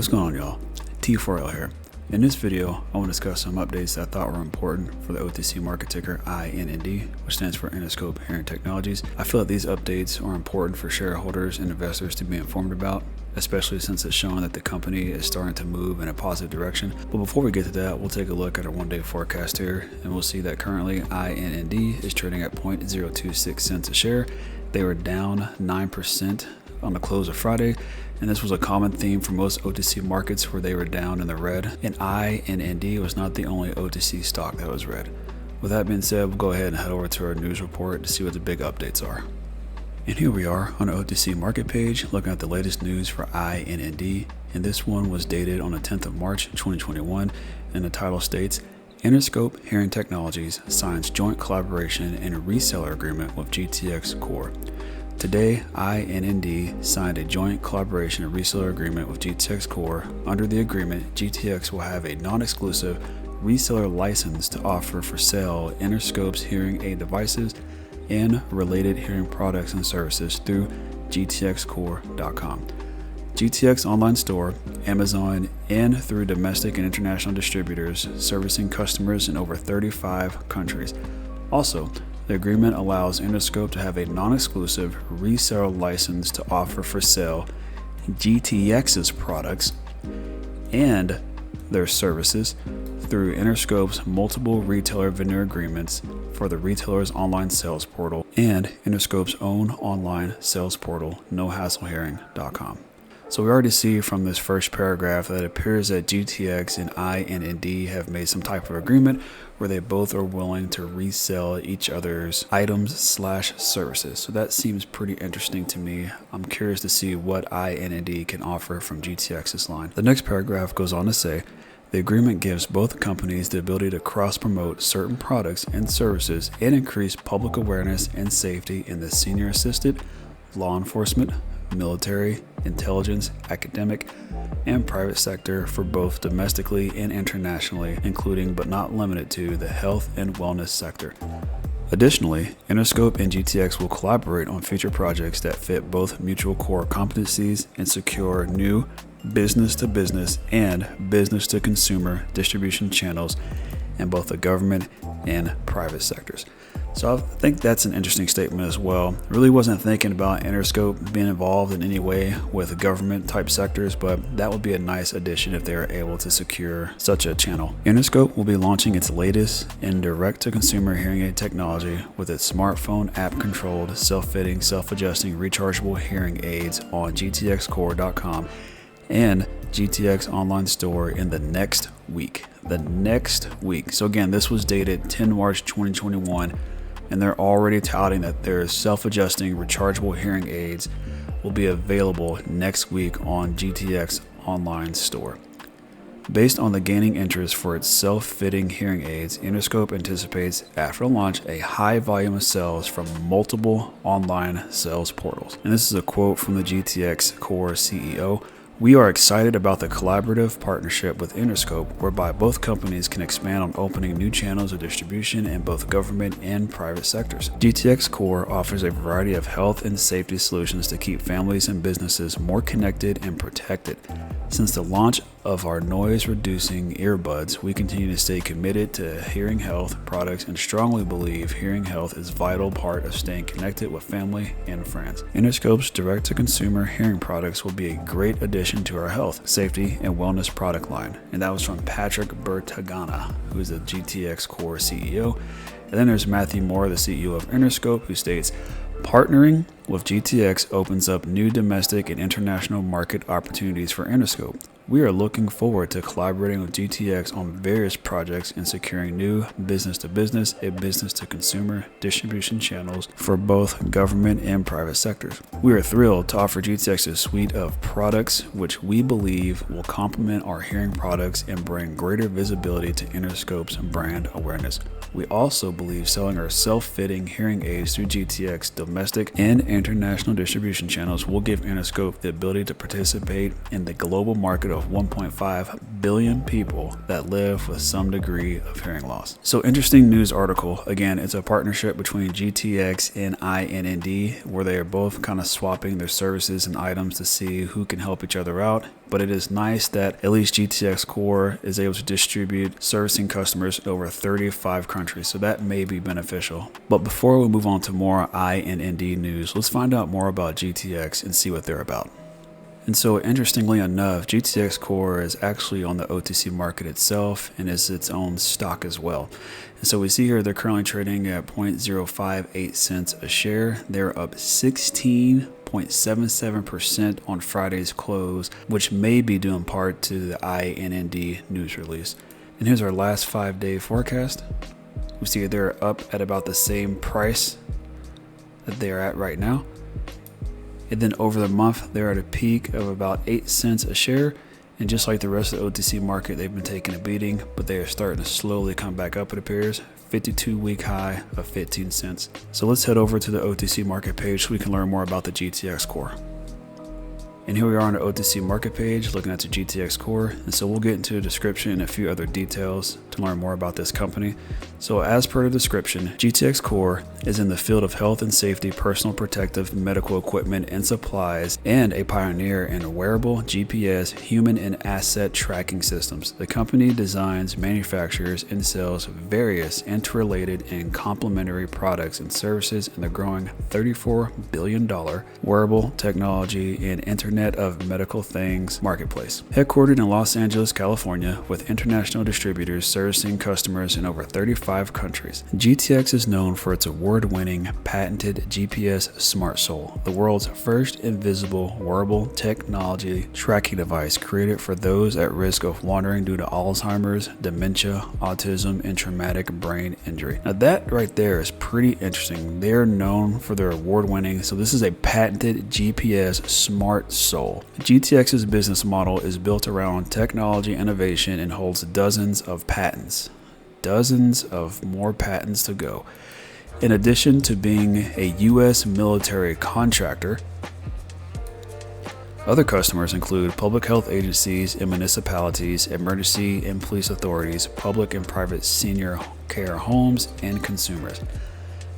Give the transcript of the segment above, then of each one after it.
What's going on, y'all? T4L here. In this video, I want to discuss some updates that I thought were important for the OTC market ticker INND, which stands for Interscope Hearing Technologies. I feel that these updates are important for shareholders and investors to be informed about, especially since it's showing that the company is starting to move in a positive direction. But before we get to that, we'll take a look at our one-day forecast here, and we'll see that currently INND is trading at 0.026 cents a share. They were down 9% on the close of Friday, and this was a common theme for most OTC markets where they were down in the red, and INND was not the only OTC stock that was red. With that being said, we'll go ahead and head over to our news report to see what the big updates are. And here we are on the OTC market page looking at the latest news for INND, and this one was dated on the 10th of March 2021, and the title states, Interscope Hearing Technologies signs joint collaboration and reseller agreement with GTX Corp. Today, INND signed a joint collaboration and reseller agreement with GTX Corp. Under the agreement, GTX will have a non-exclusive reseller license to offer for sale Interscope's hearing aid devices and related hearing products and services through gtxcorp.com, GTX online store, Amazon, and through domestic and international distributors servicing customers in over 35 countries. Also, the agreement allows Interscope to have a non-exclusive reseller license to offer for sale GTX's products and their services through Interscope's multiple retailer vendor agreements for the retailer's online sales portal and Interscope's own online sales portal, nohasslehearing.com. So we already see from this first paragraph that it appears that GTX and INND have made some type of agreement where they both are willing to resell each other's items/services. So that seems pretty interesting to me. I'm curious to see what INND can offer from GTX's line. The next paragraph goes on to say, the agreement gives both companies the ability to cross-promote certain products and services and increase public awareness and safety in the senior assisted, law enforcement, military, intelligence, academic, and private sector for both domestically and internationally, including but not limited to the health and wellness sector. Additionally, Interscope and GTX will collaborate on future projects that fit both mutual core competencies and secure new business-to-business and business-to-consumer distribution channels in both the government and private sectors. So I think that's an interesting statement as well. Really wasn't thinking about Interscope being involved in any way with government type sectors, but that would be a nice addition if they are able to secure such a channel. Interscope will be launching its latest in direct-to-consumer hearing aid technology with its smartphone app-controlled, self-fitting, self-adjusting, rechargeable hearing aids on gtxcorp.com and GTX online store in the next week. So again, this was dated 10 March 2021. And they're already touting that their self-adjusting rechargeable hearing aids will be available next week on GTX online store. Based on the gaining interest for its self-fitting hearing aids, Interscope anticipates after launch a high volume of sales from multiple online sales portals. And this is a quote from the GTX Corp CEO. We are excited about the collaborative partnership with Interscope, whereby both companies can expand on opening new channels of distribution in both government and private sectors. GTX Corp offers a variety of health and safety solutions to keep families and businesses more connected and protected. Since the launch of our noise-reducing earbuds, we continue to stay committed to hearing health products and strongly believe hearing health is a vital part of staying connected with family and friends. Interscope's direct-to-consumer hearing products will be a great addition to our health, safety, and wellness product line. And that was from Patrick Bertagana, who is the GTX Corp CEO. And then there's Matthew Moore, the CEO of Interscope, who states, partnering with GTX opens up new domestic and international market opportunities for Interscope. We are looking forward to collaborating with GTX on various projects and securing new business-to-business and business-to-consumer distribution channels for both government and private sectors. We are thrilled to offer GTX's suite of products, which we believe will complement our hearing products and bring greater visibility to Interscope's brand awareness. We also believe selling our self-fitting hearing aids through GTX domestic and international distribution channels will give Interscope the ability to participate in the global market of 1.5 billion people that live with some degree of hearing loss. So interesting news article. Again, it's a partnership between GTX and INND, where they are both kind of swapping their services and items to see who can help each other out. But it is nice that at least GTX Corp is able to distribute servicing customers in over 35 countries, so that may be beneficial. But before we move on to more INND news, let's find out more about GTX and see what they're about. And so interestingly enough, GTX Corp is actually on the OTC market itself and is its own stock as well. And so we see here they're currently trading at 0.058 cents a share. They're up 16.77% on Friday's close, which may be due in part to the INND news release. And here's our last 5-day forecast. We see they're up at about the same price that they're at right now. And then over the month, they're at a peak of about 8 cents a share. And just like the rest of the OTC market, they've been taking a beating, but they are starting to slowly come back up, it appears. 52-week high of 15 cents. So let's head over to the OTC market page so we can learn more about the GTX Corp. And here we are on the OTC market page looking at the GTX Corp. And so we'll get into a description and a few other details to learn more about this company. So as per the description, GTX Corp is in the field of health and safety, personal protective medical equipment and supplies, and a pioneer in wearable GPS, human and asset tracking systems. The company designs, manufactures, and sells various interrelated and complementary products and services in the growing $34 billion wearable technology and Internet of Medical Things marketplace. Headquartered in Los Angeles, California, with international distributors servicing customers in over 35 countries, GTX is known for its award-winning patented GPS Smart Soul, the world's first invisible wearable technology tracking device created for those at risk of wandering due to Alzheimer's, dementia, autism, and traumatic brain injury. Now that right there is pretty interesting. They're known for their award-winning, so this is a patented GPS Smart Soul. GTX's business model is built around technology innovation and holds dozens of patents. Dozens of more patents to go. In addition to being a U.S. military contractor, other customers include public health agencies and municipalities, emergency and police authorities, public and private senior care homes, and consumers.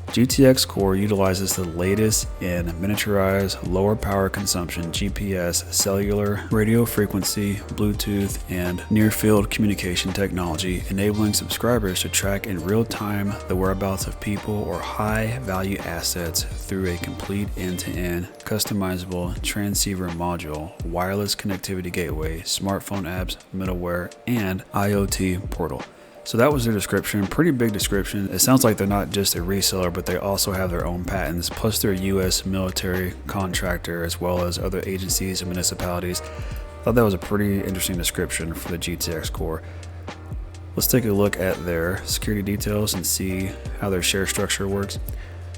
GTX Corp utilizes the latest in miniaturized, lower power consumption GPS, cellular, radio frequency, Bluetooth, and near-field communication technology, enabling subscribers to track in real time the whereabouts of people or high-value assets through a complete end-to-end customizable transceiver module, wireless connectivity gateway, smartphone apps, middleware, and IoT portal. So that was their description, pretty big description. It sounds like they're not just a reseller, but they also have their own patents, plus they're a U.S. military contractor, as well as other agencies and municipalities. I thought that was a pretty interesting description for the GTX Corp. Let's take a look at their security details and see how their share structure works.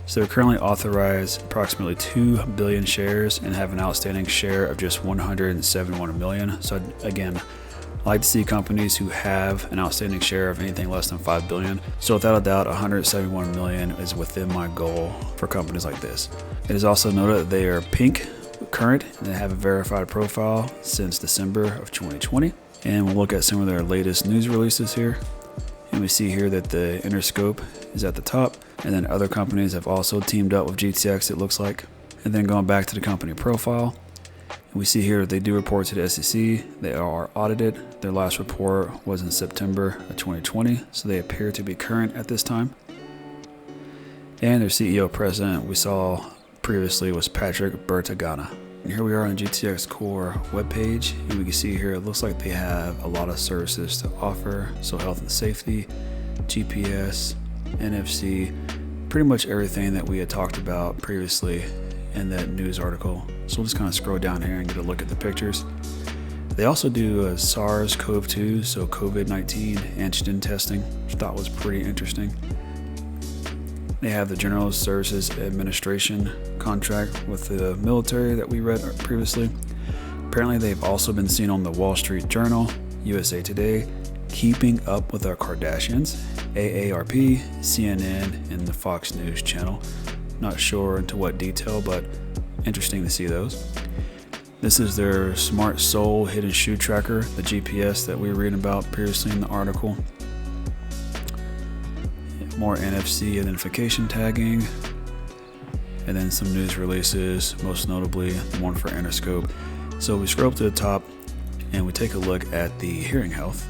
So they're currently authorized approximately 2 billion shares and have an outstanding share of just 171 million. So again, I like to see companies who have an outstanding share of anything less than 5 billion. So without a doubt, 171 million is within my goal for companies like this. It is also noted that they are pink current and they have a verified profile since December of 2020. And we'll look at some of their latest news releases here. And we see here that the Interscope is at the top, and then other companies have also teamed up with GTX, it looks like. And then going back to the company profile, we see here they do report to the SEC. They are audited. Their last report was in September of 2020, so they appear to be current at this time. And their CEO president we saw previously was Patrick Bertagana. And here we are on the GTX Corp webpage, and we can see here it looks like they have a lot of services to offer. So health and safety, GPS, NFC, pretty much everything that we had talked about previously in that news article. So we'll just kind of scroll down here and get a look at the pictures. They also do SARS-CoV-2, so COVID-19 antigen testing, which I thought was pretty interesting. They have the General Services Administration contract with the military that we read previously. Apparently they've also been seen on the Wall Street Journal, USA Today, Keeping Up with Our Kardashians, AARP, CNN, and the Fox News channel. Not sure into what detail, but interesting to see those. This is their Smart Sole Hidden Shoe Tracker, the GPS that we were reading about previously in the article. More NFC identification tagging, and then some news releases, most notably the one for Interscope. So we scroll up to the top and we take a look at the hearing health.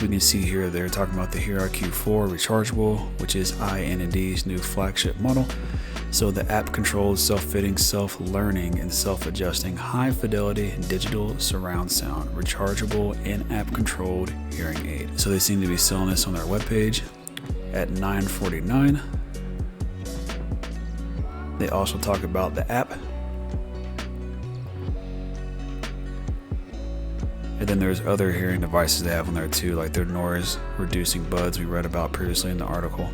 We can see here they're talking about the Hear IQ4 rechargeable, which is INND's new flagship model. So the app-controlled, self-fitting, self-learning, and self-adjusting high-fidelity digital surround sound rechargeable in-app controlled hearing aid. So they seem to be selling this on their webpage at $949. They also talk about the app. And then there's other hearing devices they have on there too, like their noise reducing buds we read about previously in the article.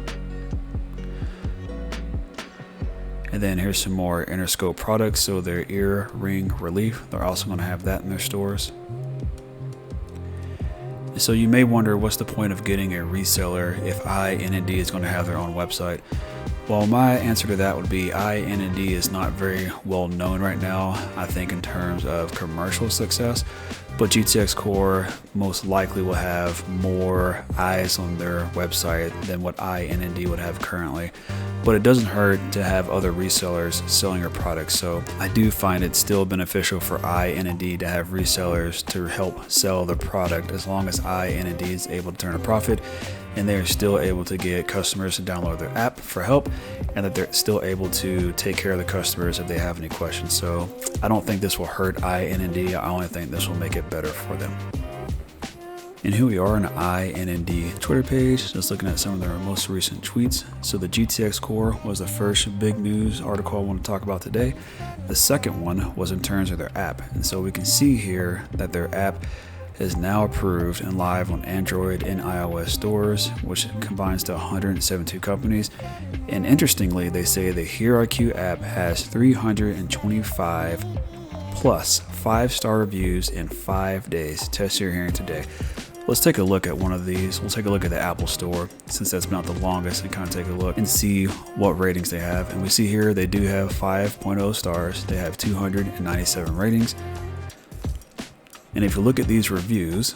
And then here's some more Interscope products. So their ear ring relief, they're also going to have that in their stores. So you may wonder, what's the point of getting a reseller if INND is going to have their own website? Well, my answer to that would be INND is not very well known right now, I think, in terms of commercial success. But GTX Corp most likely will have more eyes on their website than what INND would have currently. But it doesn't hurt to have other resellers selling your products. So I do find it still beneficial for INND to have resellers to help sell the product, as long as INND is able to turn a profit and they're still able to get customers to download their app for help, and that they're still able to take care of the customers if they have any questions. So I don't think this will hurt INND. I only think this will make it better for them. And here we are on the INND Twitter page, just looking at some of their most recent tweets. So the GTX Corp was the first big news article I want to talk about today. The second one was in terms of their app. And so we can see here that their app is now approved and live on Android and iOS stores, which combines to 172 companies. And interestingly, they say the Hear IQ app has 325 plus 5-star reviews in 5 days. Test your hearing today. Let's take a look at one of these. We'll take a look at the Apple Store, since that's been out the longest, and kind of take a look and see what ratings they have. And we see here they do have 5.0 stars. They have 297 ratings. And if you look at these reviews,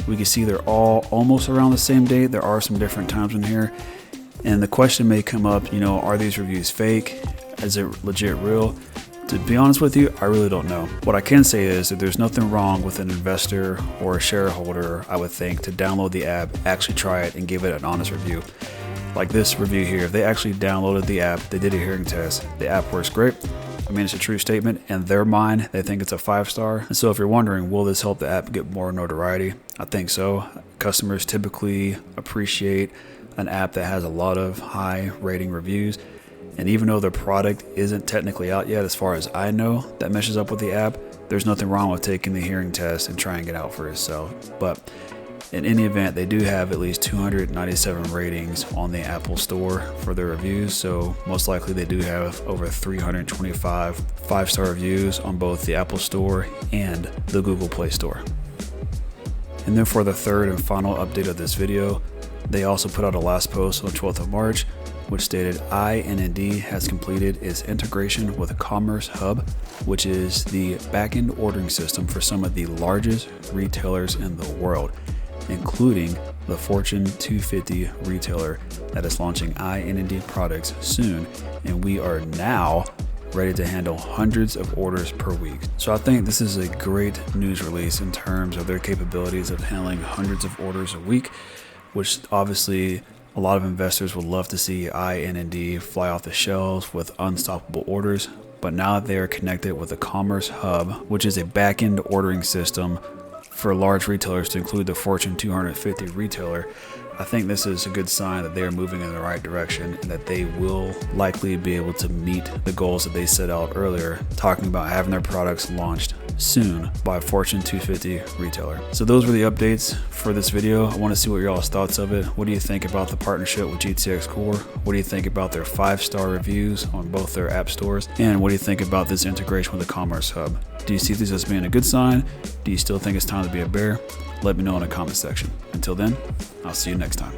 we can see they're all almost around the same date. There are some different times in here. And the question may come up, are these reviews fake? Is it legit real? To be honest with you, I really don't know. What I can say is that there's nothing wrong with an investor or a shareholder, I would think, to download the app, actually try it, and give it an honest review. Like this review here, if they actually downloaded the app, they did a hearing test, the app works great. I mean, it's a true statement. In their mind, they think it's a 5-star. And so if you're wondering, will this help the app get more notoriety? I think so. Customers typically appreciate an app that has a lot of high rating reviews. And even though the product isn't technically out yet, as far as I know, that meshes up with the app, there's nothing wrong with taking the hearing test and trying it out for yourself. But in any event, they do have at least 297 ratings on the Apple Store for their reviews. So most likely they do have over 325 5-star reviews on both the Apple Store and the Google Play Store. And then for the third and final update of this video, they also put out a last post on the 12th of March, which stated INND has completed its integration with Commerce Hub, which is the back-end ordering system for some of the largest retailers in the world, including the Fortune 250 retailer that is launching INND products soon, and we are now ready to handle hundreds of orders per week. So I think this is a great news release in terms of their capabilities of handling hundreds of orders a week, which obviously a lot of investors would love to see INND fly off the shelves with unstoppable orders. But now that they are connected with the Commerce Hub, which is a back-end ordering system for large retailers to include the Fortune 250 retailer, I think this is a good sign that they are moving in the right direction and that they will likely be able to meet the goals that they set out earlier, talking about having their products launched soon by a Fortune 250 retailer. So those were the updates for this video. I want to see what your all's thoughts of it. What do you think about the partnership with GTX Corp? What do you think about their 5-star reviews on both their app stores? And what do you think about this integration with the Commerce Hub? Do you see this as being a good sign? Do you still think it's time to be a bear? Let me know in the comment section. Until then, I'll see you next time.